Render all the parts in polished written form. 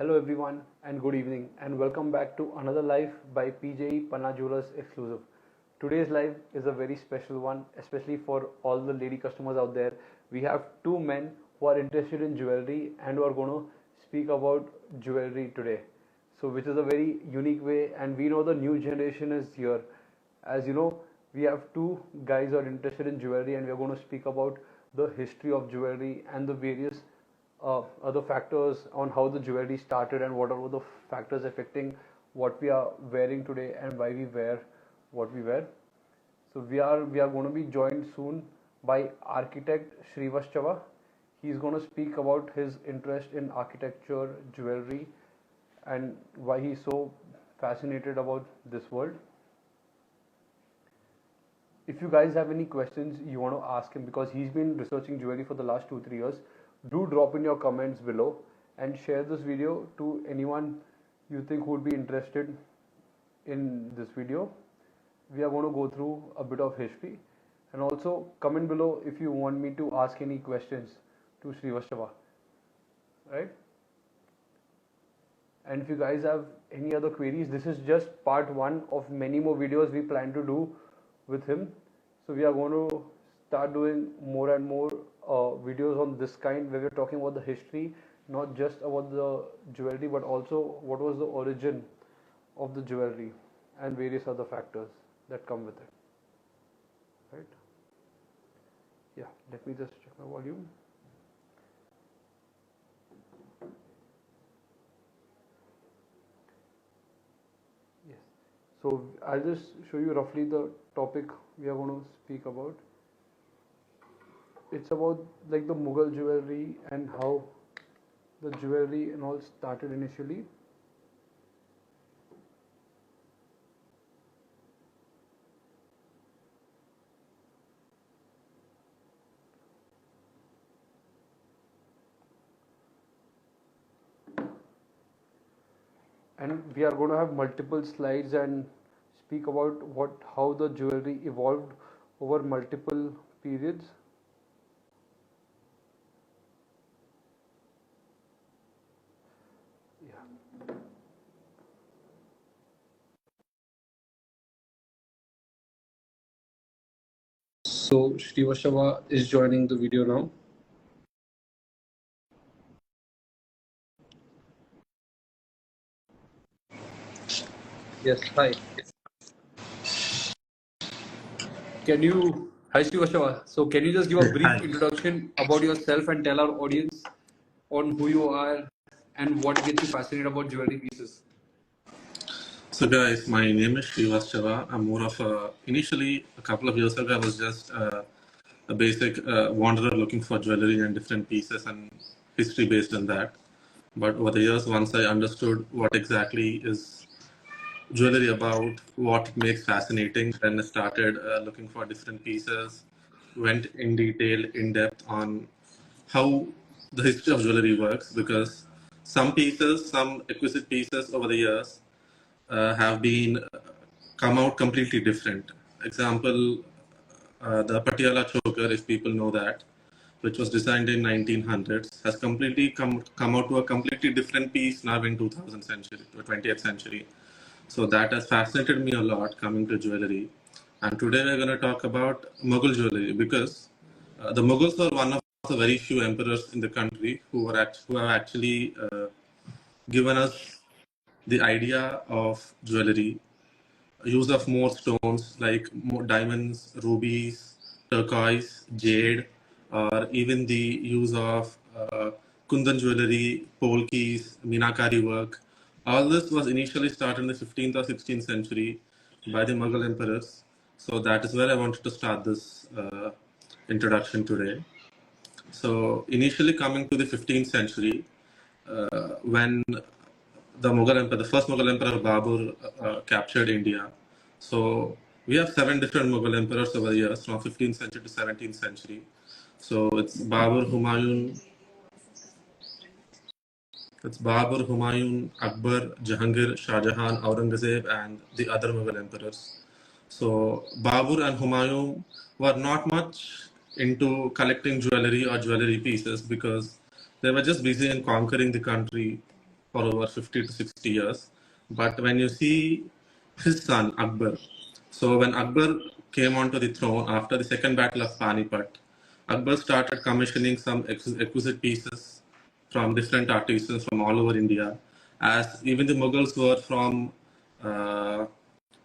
Hello everyone and good evening and welcome back to another live by PJE Panna Jewellers exclusive. Today's live is a very special one, especially for all the lady customers out there. We have two men who are interested in jewelry and who are going to speak about jewelry today. So which is a very unique way, and we know the new generation is here. As you know, we have two guys who are interested in jewelry and we are going to speak about the history of jewelry and the various other factors on how the jewelry started and what are the factors affecting what we are wearing today and why we wear what we wear. So we are going to be joined soon by architect Srivastava. He's going to speak about his interest in architecture, jewelry, and why he's so fascinated about this world. If you guys have any questions you want to ask him, because he's been researching jewelry for the last 2-3 years, do drop in your comments below and share this video to anyone you think would be interested in this video. We are going to go through a bit of history, and also comment below if you want me to ask any questions to Srivastava, right? And if you guys have any other queries, this is just part one of many more videos we plan to do with him. So we are going to start doing more and more videos on this kind, where we're talking about the history, not just about the jewelry but also what was the origin of the jewelry and various other factors that come with it, right? Yeah, let me just check my volume. Yes, so I'll just show you roughly the topic we are going to speak about. It's about like the Mughal jewelry and how the jewelry and all started initially. And we are going to have multiple slides and speak about how the jewelry evolved over multiple periods. Yeah. So Srivastava is joining the video now. Yes, hi. Hi Srivastava. So can you just give a brief introduction about yourself and tell our audience on who you are and what gets you fascinated about jewelry pieces? So guys, my name is Srivastava. I'm more of initially a couple of years ago, I was just a basic wanderer looking for jewelry and different pieces and history based on that. But over the years, once I understood what exactly is jewelry about, what it makes fascinating, then I started looking for different pieces, went in detail, in depth on how the history of jewelry works, because some pieces, some exquisite pieces over the years have been come out completely different. Example, the Patiala choker, if people know that, which was designed in 1900s, has completely come out to a completely different piece now in 20th century, 20th century. So that has fascinated me a lot coming to jewelry. And today we're going to talk about Mughal jewelry, because the Mughals were one of the very few emperors in the country who have actually given us the idea of jewelry, use of more stones like more diamonds, rubies, turquoise, jade, or even the use of kundan jewelry, polkis, minakari work. All this was initially started in the 15th or 16th century by the Mughal emperors. So that is where I wanted to start this introduction today. So initially coming to the 15th century, when the first Mughal emperor Babur captured India. So we have 7 different Mughal emperors over the years, from 15th century to 17th century. So it's Babur, Humayun, Akbar, Jahangir, Shah Jahan, Aurangzeb, and the other Mughal emperors. So Babur and Humayun were not much into collecting jewelry or jewelry pieces, because they were just busy in conquering the country for over 50 to 60 years. But when you see his son Akbar, so when Akbar came onto the throne after the second battle of Panipat, Akbar started commissioning some exquisite pieces from different artisans from all over India, as even the Mughals were from uh,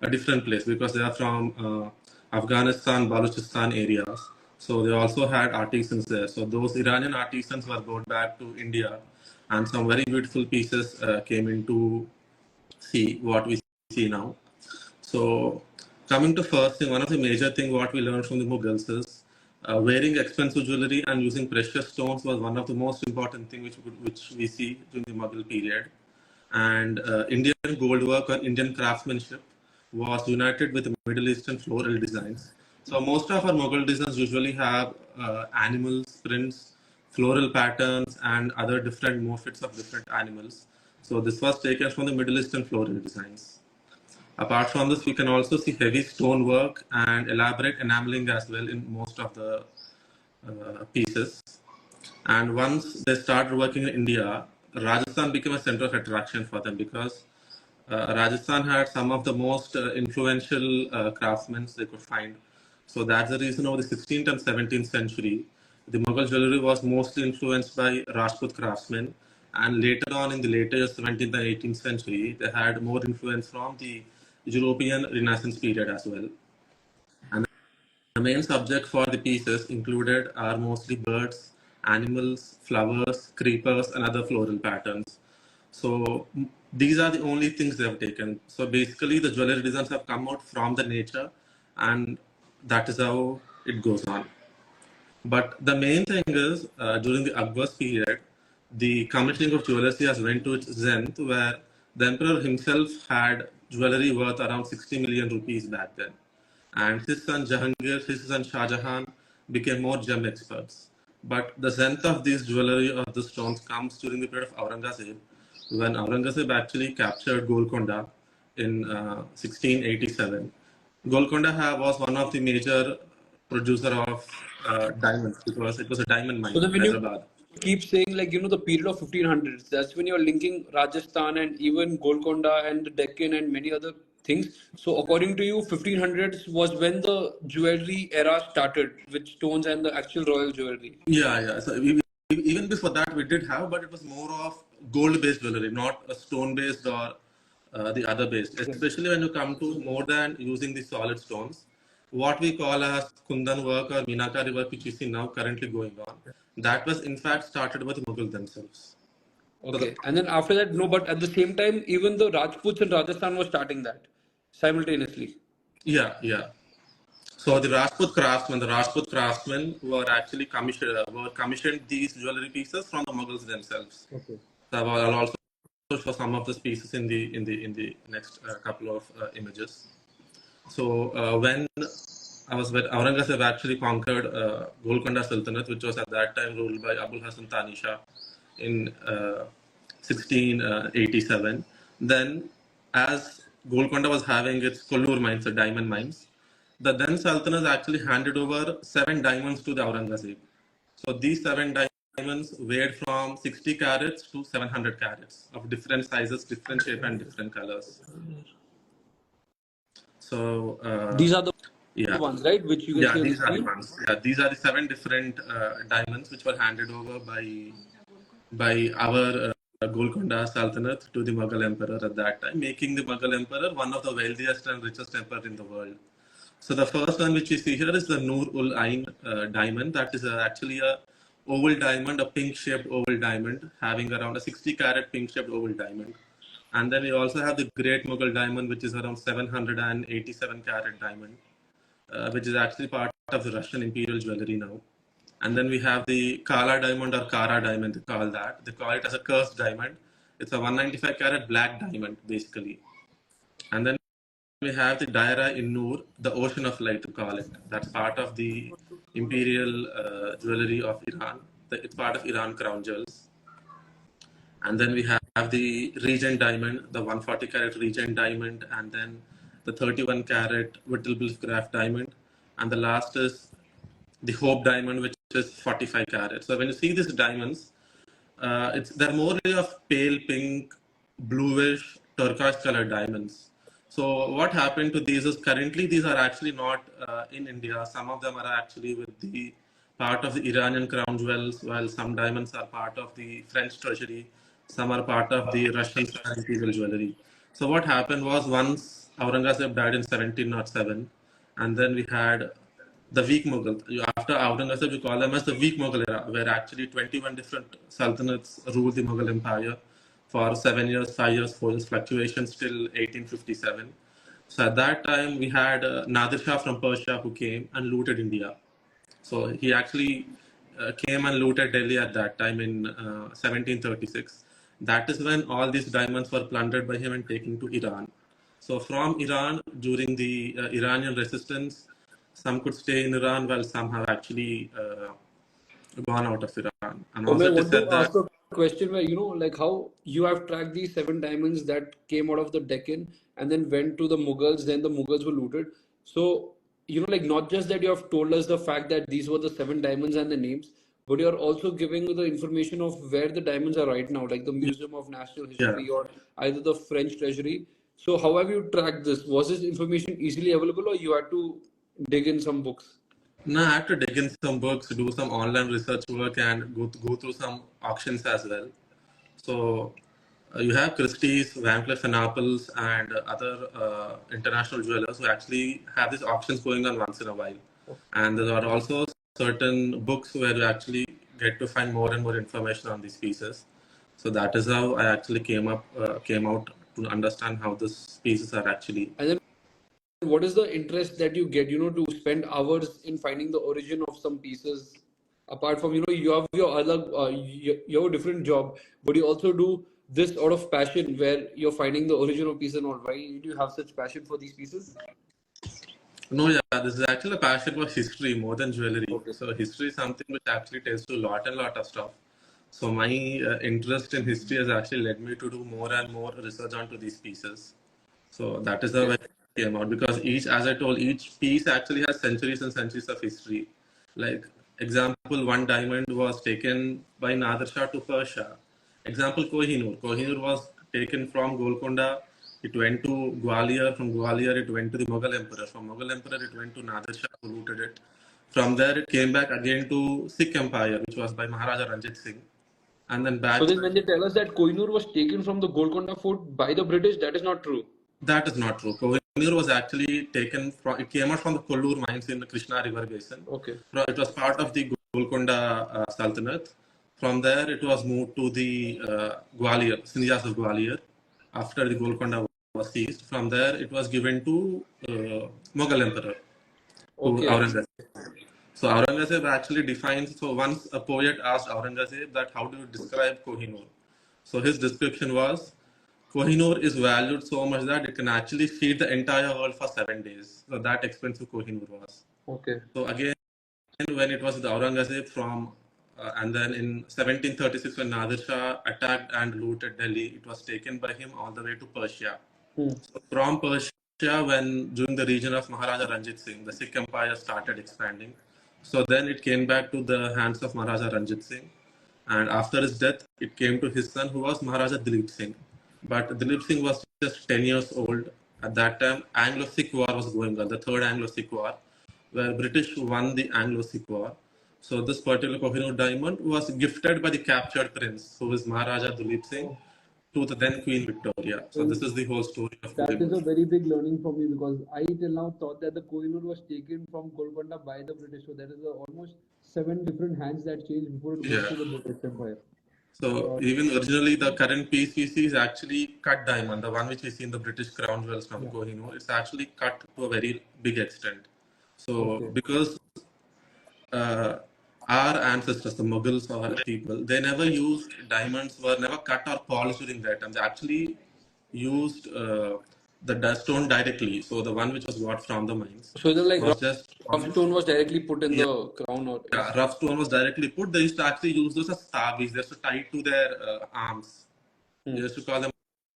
a different place because they are from Afghanistan, Balochistan areas. So they also had artisans there. So those Iranian artisans were brought back to India, and some very beautiful pieces came into see what we see now. So coming to first thing, one of the major thing what we learned from the Mughals is wearing expensive jewelry and using precious stones was one of the most important thing which we see during the Mughal period. And Indian gold work or Indian craftsmanship was united with Middle Eastern floral designs. So most of our Mughal designs usually have animals, prints, floral patterns, and other different morphs of different animals. So this was taken from the Middle Eastern floral designs. Apart from this, we can also see heavy stonework and elaborate enameling as well in most of the pieces. And once they started working in India, Rajasthan became a center of attraction for them because Rajasthan had some of the most influential craftsmen they could find. So that's the reason over the 16th and 17th century, the Mughal jewelry was mostly influenced by Rajput craftsmen. And later on in the later 17th and 18th century, they had more influence from the European Renaissance period as well. And the main subject for the pieces included are mostly birds, animals, flowers, creepers, and other floral patterns. So these are the only things they have taken. So basically, the jewelry designs have come out from the nature, and that is how it goes on. But the main thing is, during the Akbar's period, the commissioning of jewelry has went to its zenith, where the emperor himself had jewelry worth around 60 million rupees back then. And his son Jahangir, his son Shah Jahan became more gem experts. But the zenith of these jewelry or the stones comes during the period of Aurangzeb, when Aurangzeb actually captured Golconda in 1687. Golconda was one of the major producer of diamonds because it was a diamond mine So then in when you Hyderabad. keep saying like, the period of 1500s, that's when you're linking Rajasthan and even Golconda and the Deccan and many other things. So according to you, 1500s was when the jewelry era started with stones and the actual royal jewelry. Yeah, yeah. So even before that, we did have, but it was more of gold-based jewelry, not a stone-based or the other based. Especially when you come to more than using the solid stones, what we call as Kundan work or Meenakari work, which you see now currently going on, that was in fact started by the Mughal themselves. So Okay. And then after that, no, but at the same time, even the Rajputs in Rajasthan was starting that simultaneously. yeah, yeah. So the Rajput craftsmen were actually commissioned these jewelry pieces from the Mughals themselves. Okay. So I'll also show some of the pieces in the next couple of images. So when Aurangzeb actually conquered Golconda Sultanate, which was at that time ruled by Abul Hasan Tanisha in 1687, then as Golconda was having its Kollur mines, the diamond mines, the then Sultanate actually handed over 7 diamonds to the Aurangzeb. So these 7 diamonds weighed from 60 carats to 700 carats of different sizes, different shape, and different colors. So These are the yeah, ones, right? Which you can yeah, see on the these are the screen. ones. Yeah, these are the 7 different diamonds which were handed over by our Golconda Sultanate to the Mughal Emperor at that time, making the Mughal Emperor one of the wealthiest and richest emperor in the world. So the first one which we see here is the Nur ul Ain diamond. That is actually a oval diamond, a pink-shaped oval diamond, having around a 60-carat pink-shaped oval diamond. And then we also have the Great Mughal diamond, which is around 787-carat diamond, which is actually part of the Russian imperial jewelry now. And then we have the Kala diamond or Kara diamond, they call that. They call it as a cursed diamond. It's a 195-carat black diamond, basically. And then we have the Daira in Noor, the ocean of light to call it. That's part of the imperial jewelry of Iran. It's part of Iran crown jewels. And then we have the Regent diamond, the 140-carat Regent diamond, and then the 31-carat Whittle craft diamond. And the last is the Hope diamond, which is 45 carats. So when you see these diamonds, they're more of pale pink bluish turquoise colored diamonds. So what happened to these is currently these are actually not in India. Some of them are actually with the part of the Iranian crown jewels, while some diamonds are part of the French treasury. Some are part of the Russian imperial jewelry. So what happened was once Aurangzeb died in 1707, and then we had the weak Mughal. After Aurangzeb, we call them as the weak Mughal era, where actually 21 different sultanates ruled the Mughal Empire for 7 years, 5 years, 4 years, fluctuations till 1857. So at that time, we had Nadir Shah from Persia who came and looted India. So he actually came and looted Delhi at that time in 1736. That is when all these diamonds were plundered by him and taken to Iran. So from Iran, during the Iranian resistance, some could stay in Iran while some have actually gone out of Iran. And I also it is want to said that, ask a question where, like how you have tracked these seven diamonds that came out of the Deccan and then went to the Mughals, then the Mughals were looted. So, like not just that you have told us the fact that these were the seven diamonds and the names, but you're also giving the information of where the diamonds are right now, like the Museum of National yeah. History or either the French Treasury. So, how have you tracked this? Was this information easily available or you had to dig in some books? No, I had to dig in some books, do some online research work, and go through some auctions as well. So you have Christie's, Van Cleef and Arpels, and other international jewelers who actually have these auctions going on once in a while. And there are also certain books where you actually get to find more and more information on these pieces. So that is how I actually came out to understand how these pieces are actually. And then what is the interest that you get, to spend hours in finding the origin of some pieces? Apart from, you have your other, you have a different job, but you also do this out of passion where you're finding the origin of pieces and all. Why do you have such passion for these pieces? No, yeah, this is actually a passion for history more than jewelry. Okay. So history is something which actually tells you a lot of stuff. So my interest in history has actually led me to do more and more research onto these pieces. So that is how Okay. I came out because as I told, each piece actually has centuries and centuries of history. Like example, one diamond was taken by Nadir Shah to Persia. Example, Kohinoor. Kohinoor was taken from Golconda. It went to Gwalior. From Gwalior, it went to the Mughal Emperor. From Mughal Emperor, it went to Nadir Shah who looted it. From there, it came back again to Sikh Empire, which was by Maharaja Ranjit Singh. And then So back. then when they tell us that Kohinoor was taken from the Golconda fort by the British, that is not true. That is not true. Kohinoor was actually taken from, it came out from the Kollur mines in the Krishna River Basin. Okay. It was part of the Golconda Sultanate. From there, it was moved to the Gwalior, Sindhiyas of Gwalior, after the Golconda was seized. From there, it was given to Mughal Emperor, to Okay. Aurangzeb. So Aurangzeb actually defines, so once a poet asked Aurangzeb that how do you describe Kohinoor? So his description was, Kohinoor is valued so much that it can actually feed the entire world for 7 days. So that expensive Kohinoor was. Okay. So again, when it was the Aurangzeb and then in 1736 when Nadir Shah attacked and looted Delhi, it was taken by him all the way to Persia. So from Persia, when during the region of Maharaja Ranjit Singh, the Sikh Empire started expanding. So then it came back to the hands of Maharaja Ranjit Singh. And after his death, it came to his son, who was Maharaja Dilip Singh. But Dilip Singh was just 10 years old. At that time, Anglo-Sikh War was going on, the Third Anglo-Sikh War, where British won the Anglo-Sikh War. So this particular Kohinoor diamond was gifted by the captured prince, who is Maharaja Dilip Singh, to the then Queen Victoria. So this is the whole story of That is Kohinoor. a very big learning for me because I till now thought that the Kohinoor was taken from Golconda by the British. So there is almost seven different hands that changed before it goes Yeah. to the British Empire. So even originally the current piece we see is actually cut diamond, the one which we see in the British crown jewels from Kohinoor. It's actually cut to a very big extent. So because our ancestors, the Mughals or people, they never used diamonds, were never cut or polished during that time. They actually used the stone directly. So the one which was got from the mines So the like was just rough stone was directly put in yeah, the crown or rough stone was directly put. They used to actually use those as tavis. They used to tie it to their arms. They used to call them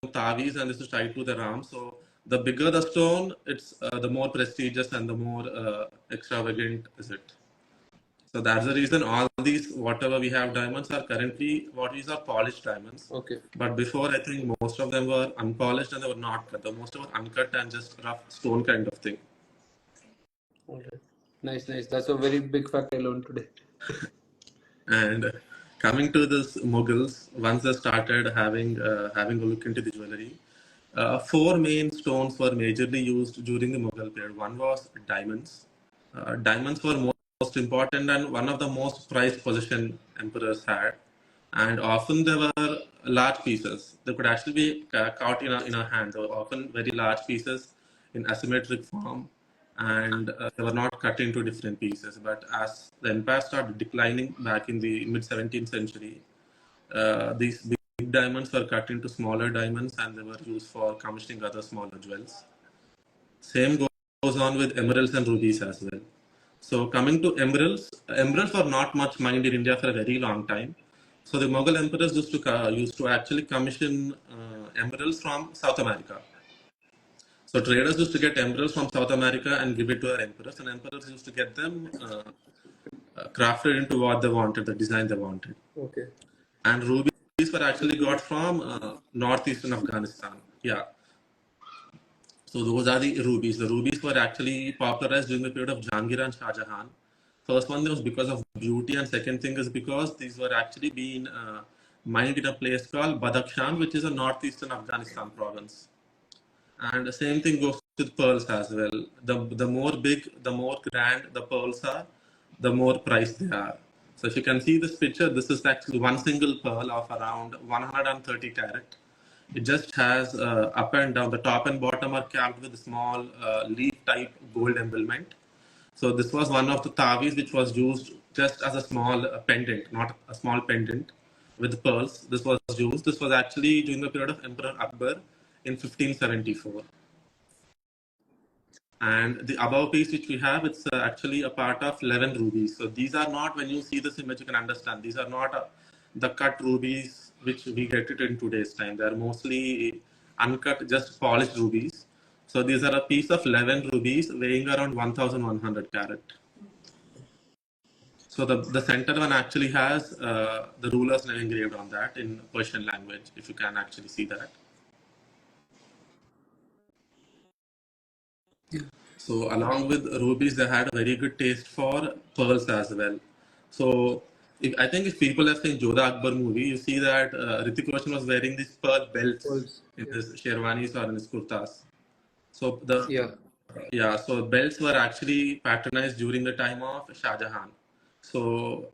tavis and they used to tie it to their arms. So the bigger the stone, it's the more prestigious and the more extravagant is it. So that's the reason all these, whatever we have diamonds are currently what is are polished diamonds. Okay. But before, I think most of them were unpolished and they were not cut. The most of them were uncut and just rough stone kind of thing. All right. Nice, nice. That's a very big fact I learned today. And coming to this Mughals, once they started having a look into the jewelry, four main stones were majorly used during the Mughal period. One was diamonds. Diamonds were most important and one of the most prized possession emperors had. And often they were large pieces. They could actually be caught in a hand. They were often very large pieces in asymmetric form, and they were not cut into different pieces. But as the empire started declining back in the mid 17th century, these big diamonds were cut into smaller diamonds and they were used for commissioning other smaller jewels. Same goes on with emeralds and rubies as well. So coming to emeralds, emeralds were not much mined in India for a very long time. So the Mughal emperors used to actually commission emeralds from South America. So traders used to get emeralds from South America and give it to their emperors, and emperors used to get them crafted into what they wanted, the design they wanted. Okay. And rubies were actually got from northeastern Afghanistan. Yeah. So those are the rubies. The rubies were actually popularized during the period of Jahangir and Shah Jahan. First one was because of beauty, and second thing is because these were actually being mined in a place called Badakhshan, which is a northeastern Afghanistan province. And the same thing goes with pearls as well. The more big, the more grand the pearls are, the more priced they are. So if you can see this picture, this is actually one single pearl of around 130 carat. It just has up and down, the top and bottom are capped with small leaf type gold embezzlement. So this was one of the tavis which was used just as a small pendant, not a small pendant with pearls. This was used. This was actually during the period of Emperor Akbar in 1574. And the above piece which we have, it's actually a part of 11 rubies. So these are not, when you see this image, you can understand, these are not the cut rubies which we get it in today's time. They are mostly uncut, just polished rubies. So these are a piece of 11 rubies weighing around 1100 carat. So the center one actually has the ruler's name engraved on that in Persian language, if you can actually see that. So along with rubies, they had a very good taste for pearls as well. So I think if people have seen Jodha Akbar movie, you see that Hrithik Roshan was wearing these pearl belts in his sherwanis or in his kurtas. So so belts were actually patronized during the time of Shah Jahan. So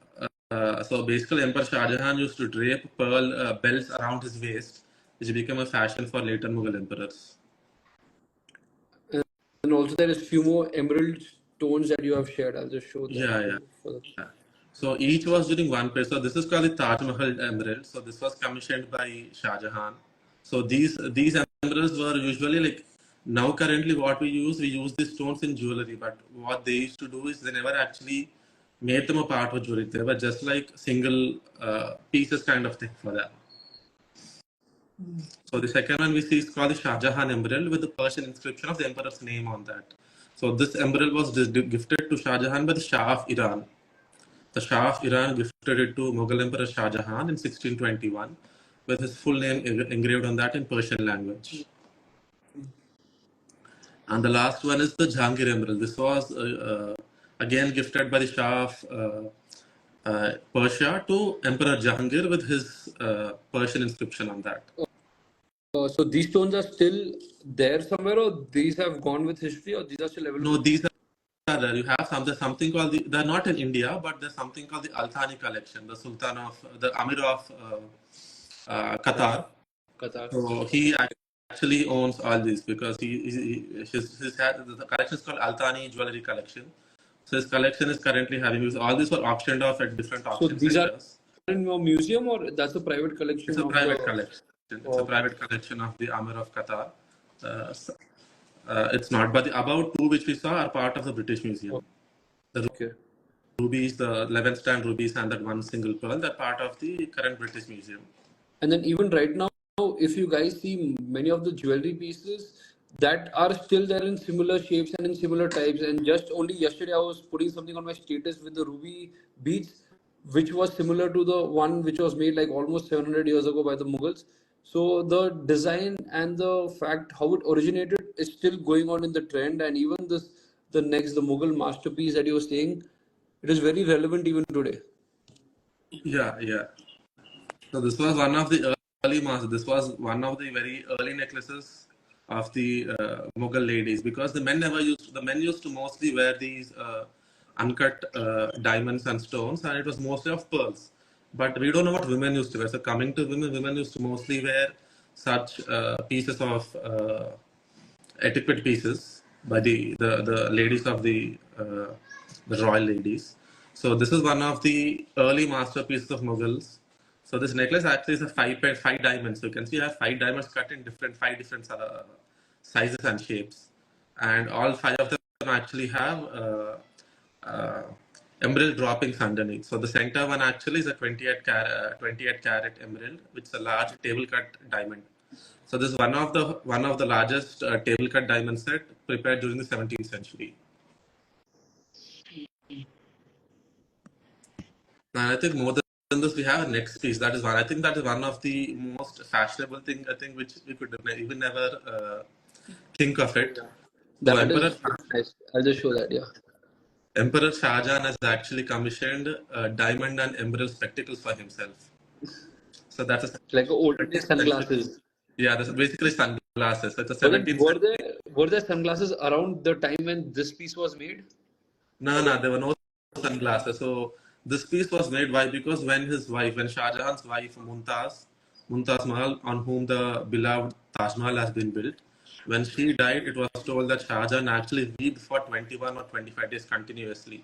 basically Emperor Shah Jahan used to drape pearl belts around his waist, which became a fashion for later Mughal emperors. And also there is few more emerald stones that you have shared. I'll just show that. Yeah. So each was during one place. So this is called the Taj Mahal emerald. So this was commissioned by Shah Jahan. So these emeralds were usually like, now currently what we use these stones in jewelry. But what they used to do is they never actually made them a part of jewelry. They were just like single pieces kind of thing for them. So the second one we see is called the Shah Jahan emerald with the Persian inscription of the emperor's name on that. So this emerald was gifted to Shah Jahan by the Shah of Iran. The Shah of Iran gifted it to Mughal Emperor Shah Jahan in 1621 with his full name engraved on that in Persian language. And the last one is the Jahangir emerald. This was again gifted by the Shah of Persia to Emperor Jahangir with his Persian inscription on that. So these stones are still there somewhere, or these have gone with history, or these are still available? No, these are there. You have something called they're not in India, but there's something called the Al Thani collection, the Sultan of, the Amir of Qatar. So he actually owns all these because the collection is called Al Thani Jewellery Collection. So his collection is currently having all these were auctioned off at different auction centers. So these are in your museum, or that's a private collection? It's a private collection. It's a private collection of the Amir of Qatar. It's not, but the above two which we saw are part of the British Museum. The rubies, the 11 stand rubies, and that one single pearl, they're part of the current British Museum. And then even right now, if you guys see many of the jewelry pieces, that are still there in similar shapes and in similar types. And just only yesterday, I was putting something on my status with the ruby beads, which was similar to the one which was made like almost 700 years ago by the Mughals. So the design and the fact how it originated is still going on in the trend, and even this the Mughal masterpiece that you were saying, it is very relevant even today. Yeah, yeah. So this was one of the early masters. This was one of the very early necklaces of the Mughal ladies, because the men used to mostly wear these uncut diamonds and stones, and it was mostly of pearls. But we don't know what women used to wear. So coming to women, women used to mostly wear such pieces of etiquette pieces by the ladies of the royal ladies. So this is one of the early masterpieces of Mughals. So this necklace actually is a five diamonds. So you can see I have five diamonds cut in five different sizes and shapes, and all five of them actually have uh, emerald droppings underneath. So the center one actually is a 28 carat emerald, which is a large table cut diamond. So this is one of the largest table cut diamond set prepared during the 17th century. And I think more than this, we have a next piece. That is one. I think that is one of the most fashionable thing. I think which we could even never think of it. So That is very nice. I'll just show that. Yeah. Emperor Shah Jahan has actually commissioned diamond and emerald spectacles for himself. So that's a Like olden days 17th century. sunglasses. Yeah, that's basically sunglasses. That's a But then 17th century. were there sunglasses around the time when this piece was made? No, there were no sunglasses. So this piece was made why? Because when Shah Jahan's wife Mumtaz Mahal, on whom the beloved Taj Mahal has been built, when she died, it was told that Shah Jahan actually wept for 21 or 25 days continuously.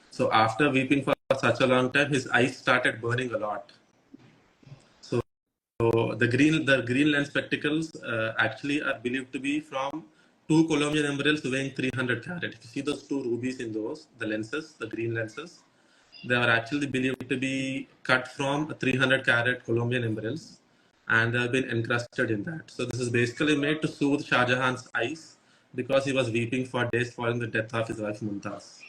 So after weeping for such a long time, his eyes started burning a lot. So the green lens spectacles actually are believed to be from two Colombian emeralds weighing 300 carat. If you see those two rubies in those, the lenses, the green lenses, they are actually believed to be cut from 300 carat Colombian emeralds, and they have been encrusted in that. So this is basically made to soothe Shah Jahan's eyes because he was weeping for days following the death of his wife Mumtaz.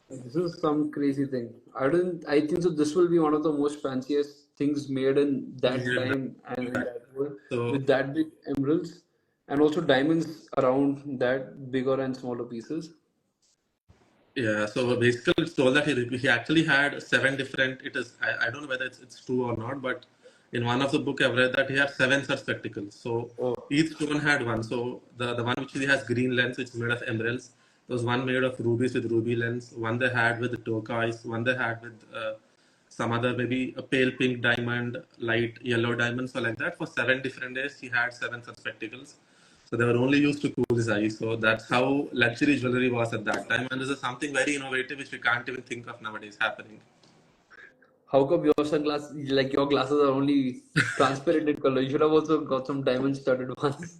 This is some crazy thing. I think so. This will be one of the most fanciest things made in that Yeah. time and in that world, So with that big emeralds and also diamonds around that bigger and smaller pieces. yeah, so basically it's told that he actually had seven different. I don't know whether it's true or not, but in one of the book I've read that he had seven such spectacles. So Oh, each stone had one. So the one which he has green lens, which is made of emeralds. There was one made of rubies with ruby lens. One they had with turquoise. One they had with some other, maybe a pale pink diamond, light yellow diamond. So like that, for 7 different days he had seven such spectacles. So they were only used to cool his eyes. So that's how luxury jewelry was at that time. And this is something very innovative which we can't even think of nowadays happening. how come your sunglasses, like your glasses, are only transparent in color? You should have also got some diamond studded ones.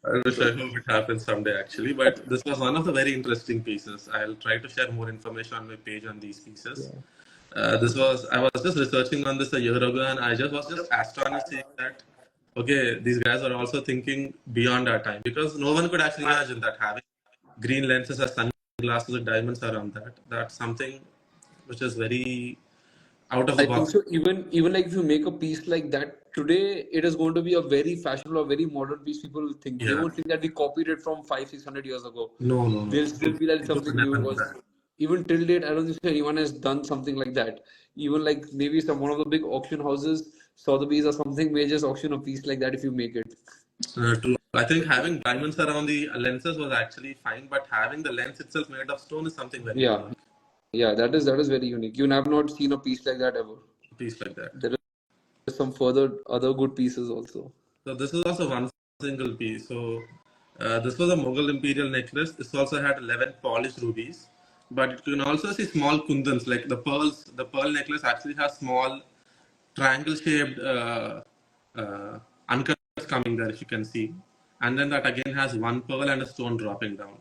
I wish I hope it happens someday actually. But this was one of the very interesting pieces. I'll try to share more information on my page on these pieces. Yeah. I was just researching on this a year ago, and I just was just astonished seeing that okay, these guys are also thinking beyond our time, because no one could actually imagine that having green lenses as sunglasses with diamonds around that. That's something which is very out of the I think box. so. Even like if you make a piece like that today, it is going to be a very fashionable or very modern piece. People will think they Yeah. won't think that we copied it from 500-600 years ago. No, no, no. They'll still be like It would something new. never It do was that. even till date. I don't think so anyone has done something like that. Even like maybe one of the big auction houses, Sotheby's or something, may just auction a piece like that if you make it. True. I think having diamonds around the lenses was actually fine, but having the lens itself made of stone is something very Yeah, unique. yeah, that is very unique. You have not seen a piece like that ever. A piece like that. There is some further other good pieces also. So this is also one single piece. So this was a Mughal imperial necklace. This also had 11 polished rubies, but you can also see small kundans, like the pearls. The pearl necklace actually has small triangle-shaped uncuts coming there, if you can see, and then that again has one pearl and a stone dropping down.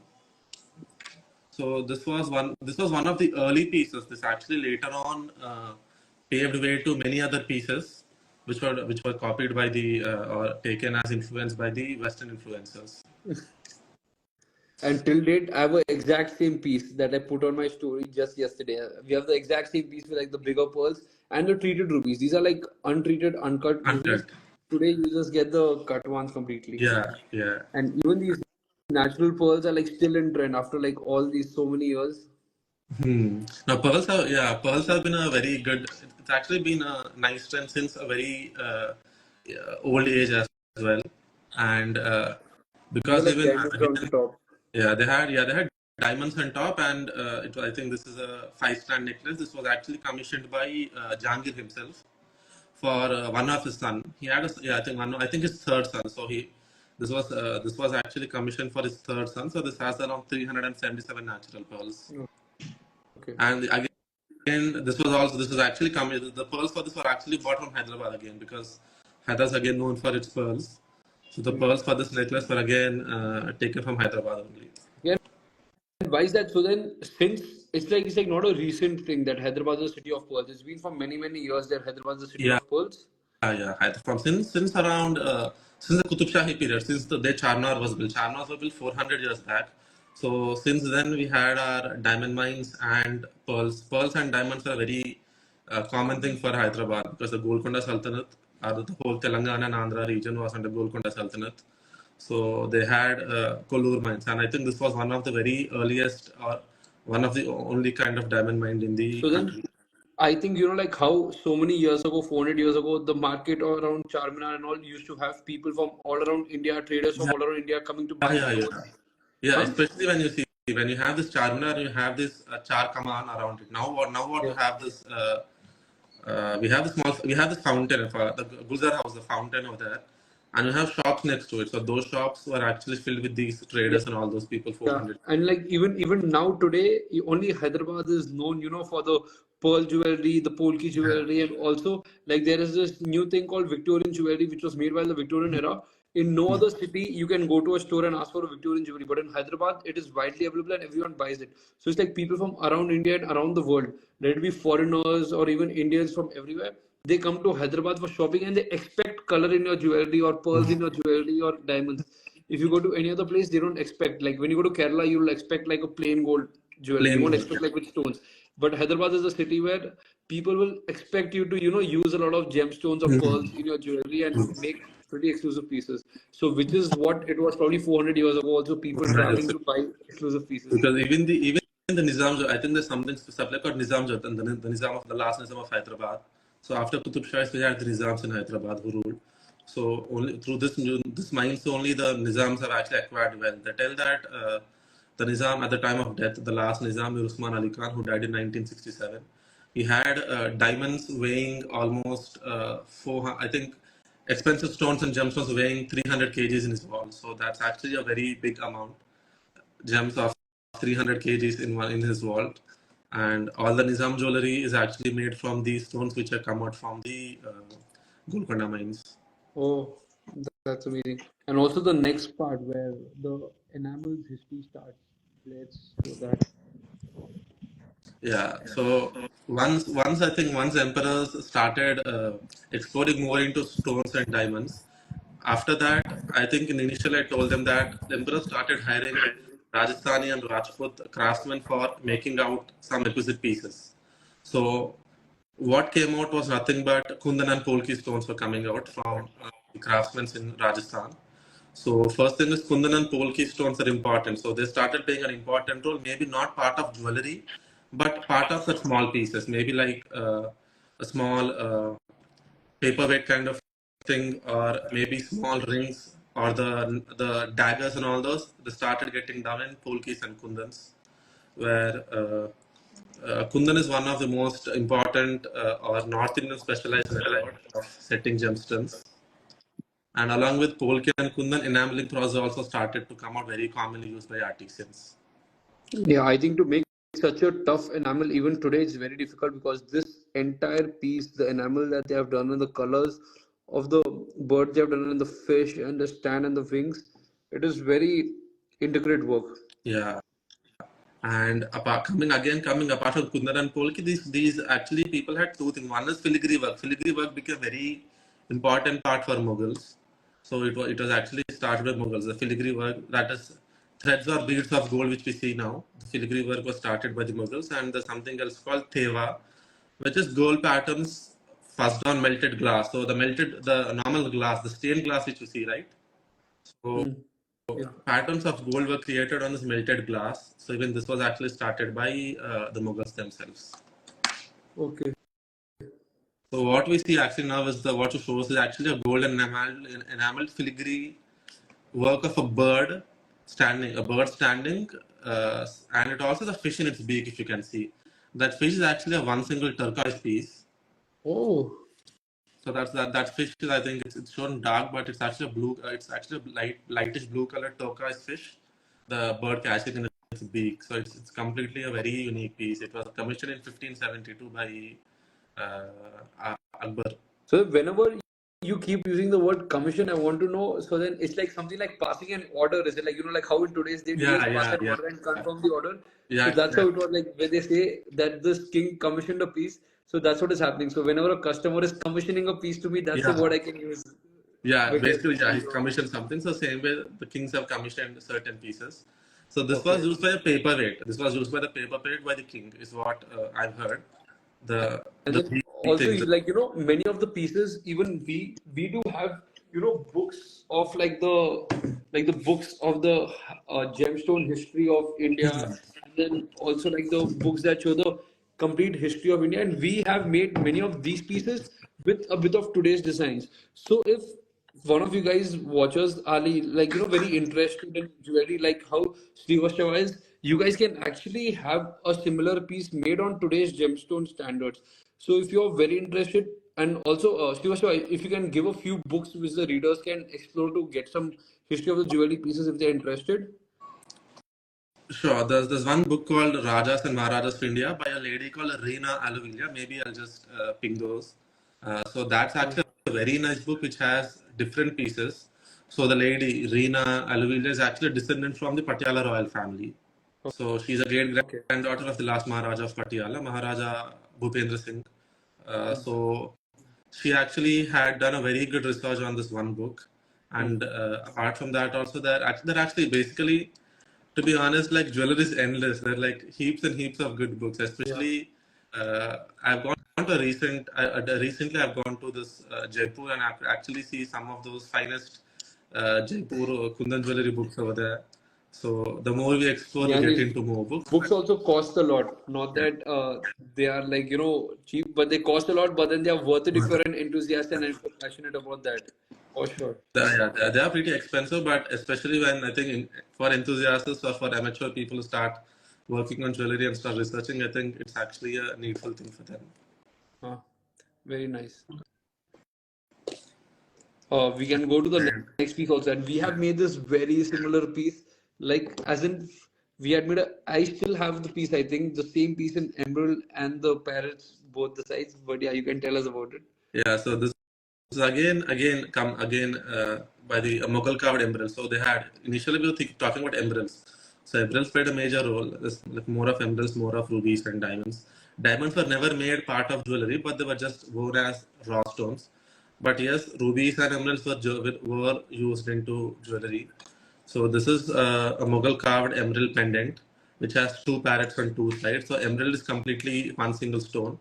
So this was one. This was one of the early pieces. This actually later on paved way to many other pieces. which were copied by the or taken as influence by the Western influencers. And till date, I have a exact same piece that I put on my story just yesterday. We have the exact same piece with like the bigger pearls and the treated rubies. These are like untreated, uncut rubies. Uncut. Today, you just get the cut ones completely. Yeah, yeah. And even these natural pearls are like still in trend after like all these so many years. Now pearls have been a very good. It's actually been a nice trend since a very yeah, old age as well, and These are because like even diamonds on again, top. they had diamonds on top, and I think this is a 5 strand necklace. This was actually commissioned by Jahangir himself for one of his son. He had I think his third son. So this was actually commissioned for his third son. So this has around 377 natural pearls. Okay. And again, this was actually coming. The pearls for this were actually bought from Hyderabad again, because Hyderabad is again known for its pearls. So the pearls for this necklace were again taken from Hyderabad only. Yeah. And why is that? So then, since it's like not a recent thing that Hyderabad is a city of pearls. It's been for many years that Hyderabad is a city Yeah, of pearls. From since around since the Qutub Shahi period, since the day Charnar was built. Charnar was built 400 years back. So since then we had our diamond mines and pearls. Pearls and diamonds are a very common thing for Hyderabad, because the Golconda Sultanate, the whole Telangana and Andhra region was under Golconda Sultanate. So they had Kollur mines, and I think this was one of the very earliest, or one of the only kind of diamond mine in the So then, country. I think like how so many years ago, 400 years ago, the market around Charminar and all used to have people from all around India, traders from all around India coming to buy Yeah. stones. Yeah, Huh? especially when you have this Charminar, you have this Char Kaman around it. Now what Yeah. you have this we have this fountain of the Gulzar House, the fountain over there, and you have shops next to it. So those shops were actually filled with these Yeah. traders and all those people. Yeah, 400. and like even now today, only Hyderabad is known, for the pearl jewelry, the polki jewelry, and also like there is this new thing called Victorian jewelry, which was made by the Victorian era. In no other city, you can go to a store and ask for a Victorian jewelry, but in Hyderabad, it is widely available and everyone buys it. So it's like people from around India and around the world, let it be foreigners or even Indians from everywhere, they come to Hyderabad for shopping and they expect color in your jewelry or pearls in your jewelry or diamonds. If you go to any other place, they don't expect. Like when you go to Kerala, you'll expect like a plain gold jewelry. You Plain won't gold. expect like with stones. But Hyderabad is a city where people will expect you to, use a lot of gemstones or pearls in your jewelry and make pretty exclusive pieces. So which is what it was probably 400 years ago. Also, people traveling to buy exclusive pieces. Because even the Nizam, I think there's something specific called Nizam Jat, and the Nizam of the last Nizam of Hyderabad. So after Qutub Shahis, we had the Nizams in Hyderabad who ruled. So only through this mines only the Nizams have actually acquired wealth. They tell that the Nizam at the time of death, the last Nizam, Usman Ali Khan, who died in 1967, he had diamonds weighing almost I think expensive stones and gemstones weighing 300 kgs in his wall. So that's actually a very big amount. Gems of 300 kgs in his vault, and all the Nizam jewelry is actually made from these stones which have come out from the Golconda mines. Oh, that's amazing. And also the next part where the enamel's history starts. Let's do that. Yeah. So once emperors started exploring more into stones and diamonds. After that, I think initially I told them that the emperor started hiring Rajasthani and Rajput craftsmen for making out some requisite pieces. So what came out was nothing but Kundan and Polki stones were coming out from craftsmen in Rajasthan. So first thing is Kundan and Polki stones are important. So they started playing an important role, maybe not part of jewelry, but part of the small pieces, maybe like a small paperweight kind of thing, or maybe small rings, or the daggers and all those. They started getting done in Polkis and Kundans, where Kundan is one of the most important or North Indian specialized method of setting gemstones. And along with Polki and Kundan, enameling process also started to come out, very commonly used by artisans. Yeah, I think to make such a tough enamel even today is very difficult because this entire piece, the enamel that they have done and the colors of the bird they have done and the fish and the stand and the wings, it is very intricate work. Yeah. And coming apart from Kundan and Polki, these actually people had two things. One is filigree work. Filigree work became very important part for Mughals. So it was actually started with Mughals. The filigree work, that is threads or beads of gold which we see now. The filigree work was started by the Mughals, and there's something else called Thewa, which is gold patterns first on melted glass. So the normal glass, the stained glass which you see, right? So Hmm. Yeah. patterns of gold were created on this melted glass. So even this was actually started by the Mughals themselves. Okay. So what we see actually now is what it shows is actually a golden enameled filigree work of a bird standing, and it also has a fish in its beak. If you can see, that fish is actually a one single turquoise piece. Oh. So that fish is, I think it's shown dark, but it's actually a blue. It's actually a lightish blue colored turquoise fish. The bird catching in its beak. So it's completely a very unique piece. It was commissioned in 1572 by Akbar. So whenever you keep using the word commission, I want to know. So then it's like something like passing an order. Is it like, like how in today's date you Yeah, just pass yeah, an yeah, order and confirm the order? So yeah, that's yeah. how it was like when they say that this king commissioned a piece. So that's what is happening. So whenever a customer is commissioning a piece to me, that's the Yeah. word I can use. Yeah, Because basically, yeah, he's commissioned something. So same way the kings have commissioned certain pieces. So this was okay. used by a paperweight. This was used by the paperweight by the king, is what I've heard. And The then three also things. like many of the pieces, even we do have books of like the books of the gemstone history of India, and then also like the books that show the complete history of India, and we have made many of these pieces with a bit of today's designs. So if one of you guys watchers are like very interested in jewelry like how Srivastava is, you guys can actually have a similar piece made on today's gemstone standards. So if you're very interested, and also Srivastava, if you can give a few books which the readers can explore to get some history of the jewelry pieces if they're interested. Sure, there's one book called Rajas and Maharajas of India by a lady called Reena Aluvilia. Maybe I'll just ping those. So that's actually a very nice book which has different pieces. So the lady Reena Aluvilia is actually a descendant from the Patiala royal family. So she's a great Okay. granddaughter of the last Maharaja of Patiala, Maharaja Bhupendra Singh. So she actually had done a very good research on this one book, and apart from that, also there actually basically, to be honest, like jewelry is endless. There are like heaps and heaps of good books. Yeah. Especially, I've gone to recently I've gone to this Jaipur, and I could actually see some of those finest Jaipur Kundan jewelry books over there. So the more we explore, we Yeah, get these into more books. books also cost a lot. Not Yeah. that they are like cheap, but they cost a lot. But then they are worth it if you're an enthusiast and if you're passionate about that. For sure. Yeah, they are pretty expensive, but especially when I think for enthusiasts or for amateur people who start working on jewelry and start researching, I think it's actually a needful thing for them. Very nice. We can go to the next piece also, and we have made this very similar piece. Like as in, we had made a. I still have the piece. I think the same piece in emerald and the parrots, both the sides. But yeah, you can tell us about it. Yeah, so this is again by the Mughal carved emeralds. So they had initially we were talking about emeralds. So emeralds played a major role. There's like more of emeralds, more of rubies and diamonds. Diamonds were never made part of jewelry, but they were just worn as raw stones. But yes, rubies and emeralds were used into jewelry. So this is a Mughal carved emerald pendant, which has two parrots on two sides. So emerald is completely one single stone,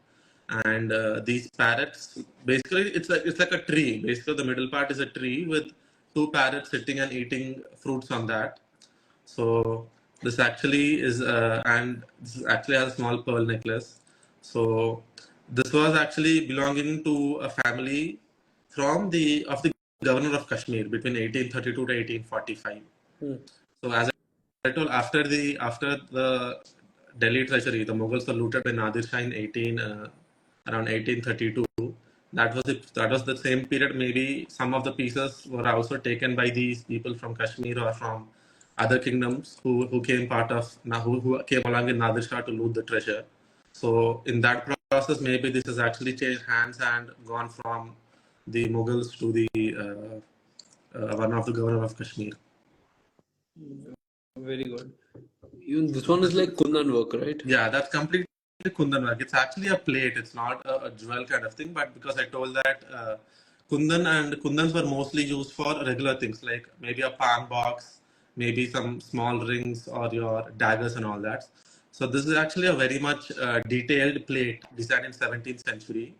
and these parrots basically it's like a tree. Basically, the middle part is a tree with two parrots sitting and eating fruits on that. So this actually is and this actually has a small pearl necklace. So this was actually belonging to a family from the governor of Kashmir between 1832 to 1845. Hmm. So as I told, after the Delhi treasury, the Mughals were looted by Nadir Shah in around 1832. That was the same period. Maybe some of the pieces were also taken by these people from Kashmir or from other kingdoms who came who came along with Nadir Shah to loot the treasure. So in that process, maybe this has actually changed hands and gone from the Mughals to the one of the governor of Kashmir. Very good. Even this one is like Kundan work, right? Yeah, that's completely Kundan work. It's actually a plate. It's not a jewel kind of thing. But because I told that Kundan and Kundans were mostly used for regular things like maybe a pan box, maybe some small rings or your daggers and all that. So this is actually a very much detailed plate designed in 17th century.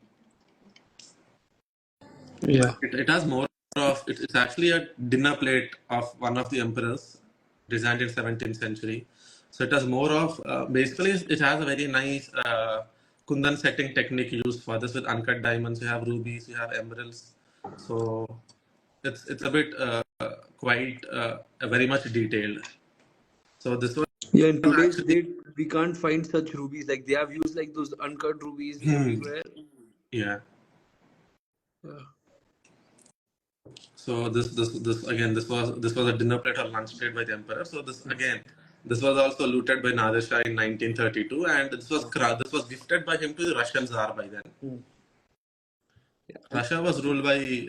Yeah. It has more of it's actually a dinner plate of one of the emperors designed in 17th century. So it has more of basically it has a very nice kundan setting technique used for this with uncut diamonds. You have rubies, you have emeralds. So it's a bit quite very much detailed. So this was Yeah, in today's actually date, we can't find such rubies. Like they have used like those uncut rubies everywhere. yeah. Yeah. So this again this was a dinner plate or lunch plate by the emperor. So this was also looted by Nadir Shah in 1932, and this was gifted by him to the Russian Tsar by then. Mm. Yeah. Russia was ruled by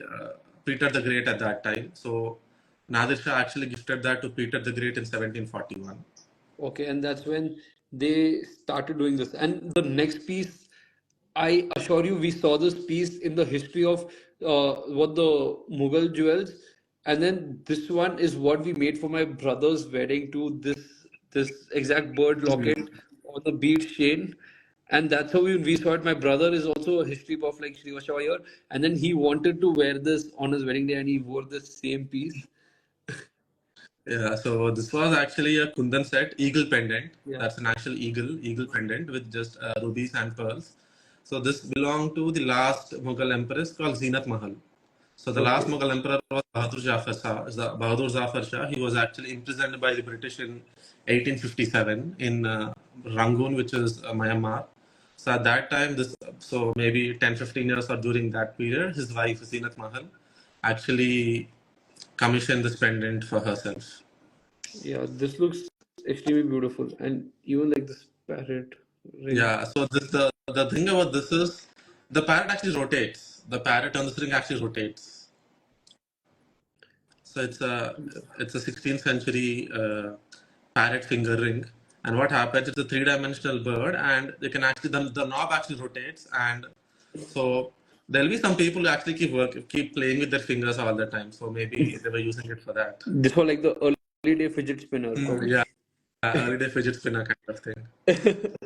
Peter the Great at that time. So Nadir Shah actually gifted that to Peter the Great in 1741. Okay, and that's when they started doing this. And the next piece, I assure you, we saw this piece in the history of what the Mughal jewels, and then this one is what we made for my brother's wedding to this exact bird locket on the bead chain. And that's how we saw it. My brother is also a history buff like Srivastava here, and then he wanted to wear this on his wedding day, and he wore this same piece. Yeah, so this was actually a Kundan set eagle pendant. Yeah. That's an actual eagle pendant with just rubies and pearls. So this belonged to the last Mughal empress called Zinat Mahal. So the last Okay. Mughal emperor was Bahadur Zafar Shah. He was actually imprisoned by the British in 1857 in Rangoon, which is Myanmar. So at that time, so maybe 10, 15 years or during that period, his wife Zinat Mahal actually commissioned this pendant for herself. Yeah, this looks extremely beautiful, and even like this parrot ring. Yeah, so the thing about this is the parrot actually rotates. The parrot on this ring actually rotates. So it's a 16th century parrot finger ring. And what happens? It's a three-dimensional bird, and they can actually the knob actually rotates, and so there'll be some people who actually keep playing with their fingers all the time. So maybe they were using it for that. This was like the early day fidget spinner, probably. Yeah, early day fidget spinner kind of thing.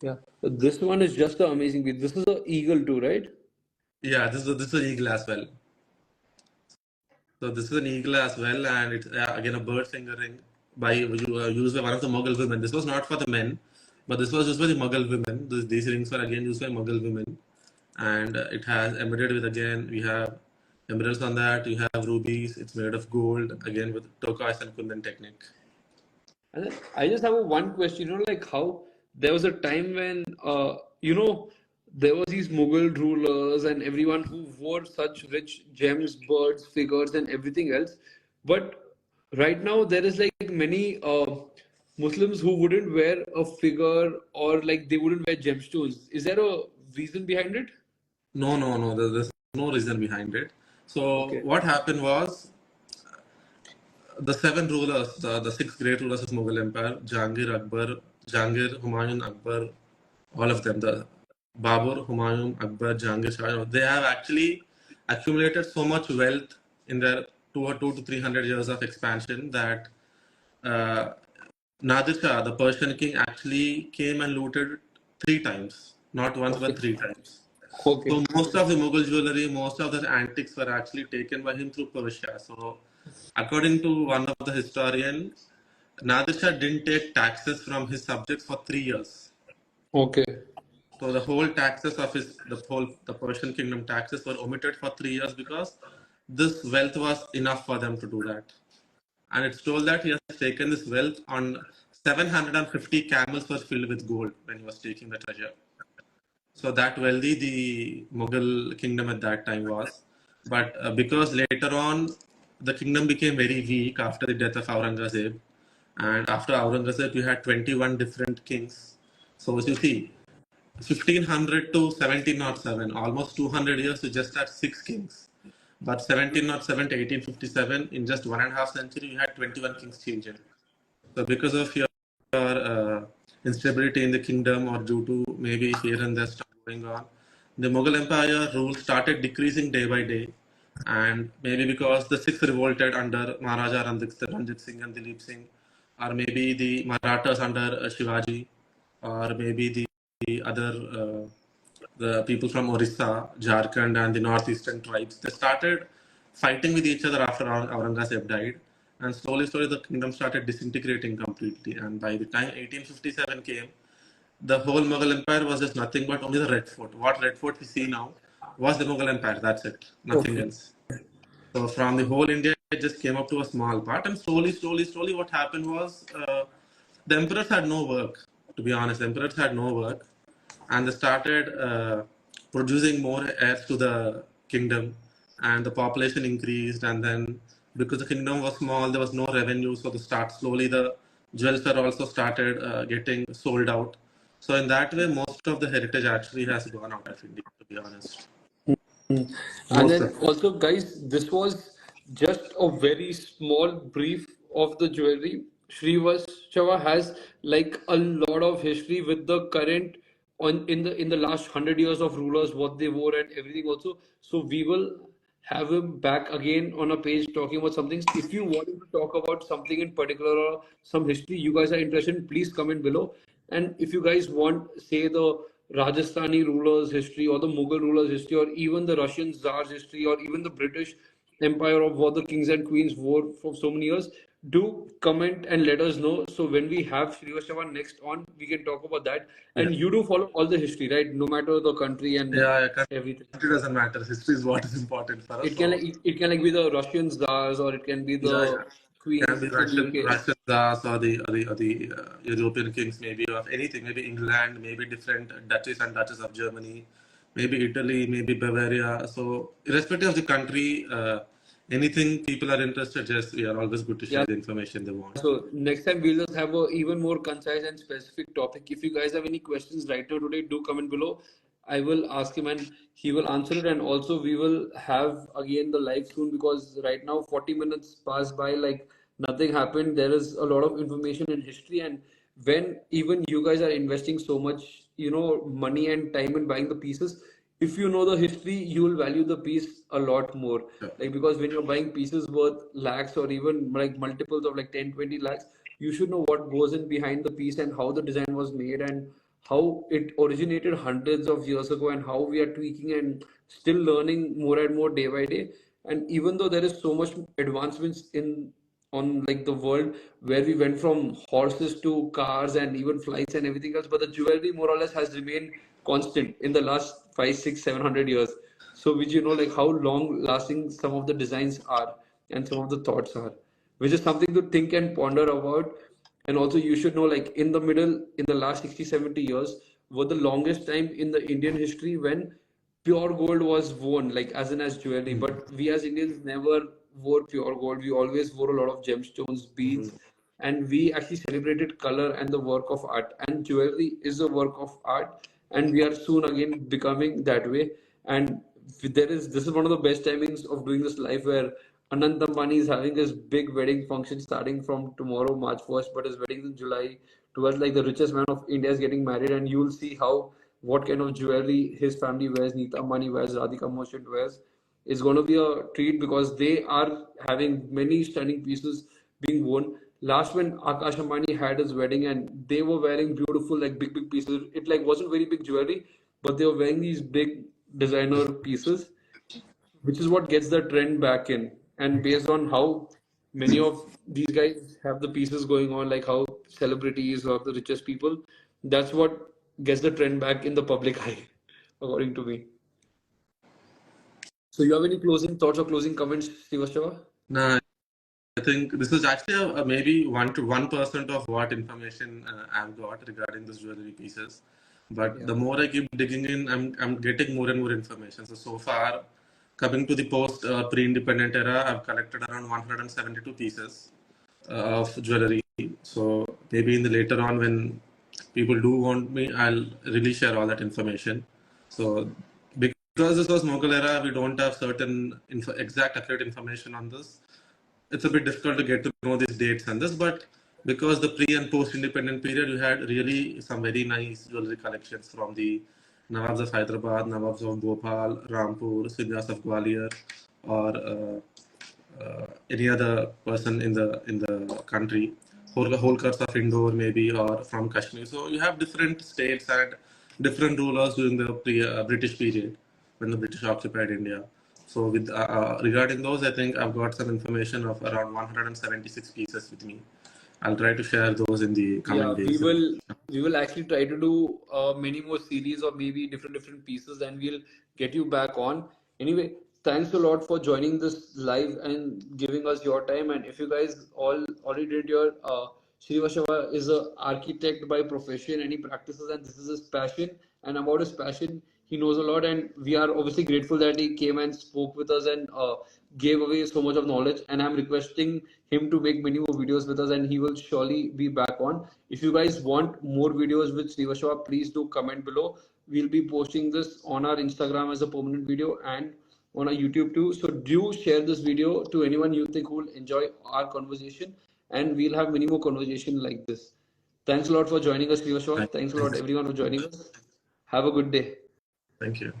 Yeah. So this one is just an amazing piece. This is an eagle too, right? Yeah, this is an eagle as well. So this is an eagle as well, and it's again a bird finger ring used by one of the Mughal women. This was not for the men, but this was used by the Mughal women. These rings were again used by Mughal women, and it has embroidered with again we have emeralds on that. You have rubies. It's made of gold again with turquoise and kundan technique. And then I just have one question, like how there was a time when, there was these Mughal rulers and everyone who wore such rich gems, birds, figures, and everything else. But right now there is like many Muslims who wouldn't wear a figure or like they wouldn't wear gemstones. Is there a reason behind it? No. There's no reason behind it. So Okay. what happened was the seven rulers, the six great rulers of Mughal Empire, Jahangir, Humayun, Akbar, all of them, the Babur, Humayun, Akbar, Jahangir, Shah, they have actually accumulated so much wealth in their two to 300 years of expansion that uh, Nadir Shah, the Persian king, actually came and looted three times, not once Okay. but three times. Okay. So most of the Mughal jewelry, most of the antiques were actually taken by him through Persia. So according to one of the historians, Nadir Shah didn't take taxes from his subjects for 3 years. Okay. So the whole taxes of the Persian kingdom taxes were omitted for 3 years because this wealth was enough for them to do that. And it's told that he has taken this wealth on 750 camels were filled with gold when he was taking the treasure. So that wealthy the Mughal kingdom at that time was. But because later on the kingdom became very weak after the death of Aurangzeb, and after Aurangzeb you had 21 different kings. So as you see, 1500 to 1707, almost 200 years, you just had six kings. But 1707 to 1857, in just 1.5 century, you had 21 kings changing. So because of your instability in the kingdom or due to maybe here and there stuff going on, the Mughal Empire rule started decreasing day by day, and maybe because the Sikhs revolted under Maharaja Ranjit Singh and Dilip Singh, or maybe the Marathas under Shivaji, or maybe the other the people from Orissa, Jharkhand, and the northeastern tribes. They started fighting with each other after Aurangzeb died, and slowly the kingdom started disintegrating completely. And by the time 1857 came, the whole Mughal Empire was just nothing but only the Red Fort. What Red Fort we see now was the Mughal Empire. That's it. Nothing Okay. else. So from the whole India, it just came up to a small part, and slowly, what happened was the emperors had no work. To be honest, the emperors had no work, and they started producing more heirs to the kingdom, and the population increased. And then, because the kingdom was small, there was no revenue, so slowly the jewels are also started getting sold out. So in that way, most of the heritage actually has gone out of India. To be honest, Mm. And most of then it. also, guys, this was just a very small brief of the jewelry. Srivastava has like a lot of history with the current on in the last 100 years of rulers, what they wore and everything also. So we will have him back again on a page talking about something. If you want him to talk about something in particular or some history you guys are interested in, please comment below. And if you guys want, say, the Rajasthani rulers' history or the Mughal rulers' history or even the Russian Tsar's history or even the British Empire of what the kings and queens wore for so many years, do comment and let us know. So when we have Srivastava next on, we can talk about that. Yeah, And you do follow all the history, right? No matter the country and yeah. everything. Country doesn't matter. History is what is important for us. It can So like it can be the Russian Tsars or it can be yeah, the yeah. Can queens be from UK. Russian Tsars or the European kings, maybe of anything, maybe England, maybe different duchies and duchess of Germany, maybe Italy, maybe Bavaria. So irrespective of the country, anything people are interested, just we are always good to share Yeah. the information they want. So next time we'll just have a even more concise and specific topic. If you guys have any questions right now today, do comment below. I will ask him and he will answer it. And also we will have again the live soon because right now 40 minutes passed by like nothing happened. There is a lot of information in history, and when even you guys are investing so much, money and time in buying the pieces, if you know the history, you will value the piece a lot more. Yeah, Like because when you're buying pieces worth lakhs or even like multiples of like 10, 20 lakhs, you should know what goes in behind the piece and how the design was made and how it originated hundreds of years ago and how we are tweaking and still learning more and more day by day. And even though there is so much advancements in on like the world where we went from horses to cars and even flights and everything else, but the jewelry more or less has remained constant in the last 5, 6, 700 years. So which like how long lasting some of the designs are and some of the thoughts are, which is something to think and ponder about. And also you should know like in the middle, in the last 60, 70 years were the longest time in the Indian history when pure gold was worn, like as in as jewelry. But we as Indians never wore pure gold. We always wore a lot of gemstones, beads, and we actually celebrated color and the work of art. And jewelry is a work of art, and we are soon again becoming that way. And this is one of the best timings of doing this live where Anant Ambani is having his big wedding function starting from tomorrow, March 1st, but his wedding in July. Towards like the richest man of India is getting married, and you'll see how what kind of jewelry his family wears, Neeta Ambani wears, Radhika Merchant wears. It's going to be a treat because they are having many stunning pieces being worn. Last when Akash Ambani had his wedding and they were wearing beautiful like big pieces. It like wasn't very big jewelry, but they were wearing these big designer pieces, which is what gets the trend back in. And based on how many of these guys have the pieces going on, like how celebrities or the richest people, that's what gets the trend back in the public eye, according to me. So, you have any closing thoughts or closing comments, Srivastava? no, I think this is actually maybe 1% of what information I've got regarding this jewelry pieces. But Yeah. the more I keep digging in, I'm getting more and more information. So far, coming to the post pre-independent era, I've collected around 172 pieces of jewelry. So maybe in the later on, when people do want me, I'll really share all that information. So because this was Mughal era, we don't have certain exact accurate information on this. It's a bit difficult to get to know these dates and this, but because the pre and post independent period, you had really some very nice jewelry collections from the Nawabs of Hyderabad, Nawabs of Bhopal, Rampur, Sidhas of Gwalior, or any other person in the country, Holkars of Indore maybe, or from Kashmir. So you have different states and different rulers during the British period when the British occupied India. So with regarding those, I think I've got some information of around 176 pieces with me. I'll try to share those in the Yeah, coming days. we will actually try to do many more series or maybe different pieces, and we'll get you back on. Anyway, thanks a lot for joining this live and giving us your time. And if you guys all already did your Srivastava is a architect by profession and he practices, and this is his passion. And about his passion, he knows a lot, and we are obviously grateful that he came and spoke with us and gave away so much of knowledge. And I'm requesting him to make many more videos with us, and he will surely be back on. If you guys want more videos with Srivastava, please do comment below. We'll be posting this on our Instagram as a permanent video and on our YouTube too. So do share this video to anyone you think who will enjoy our conversation, and we'll have many more conversation like this. Thanks a lot for joining us, Srivastava. Thanks a lot Thanks. everyone for joining us. Have a good day. Thank you.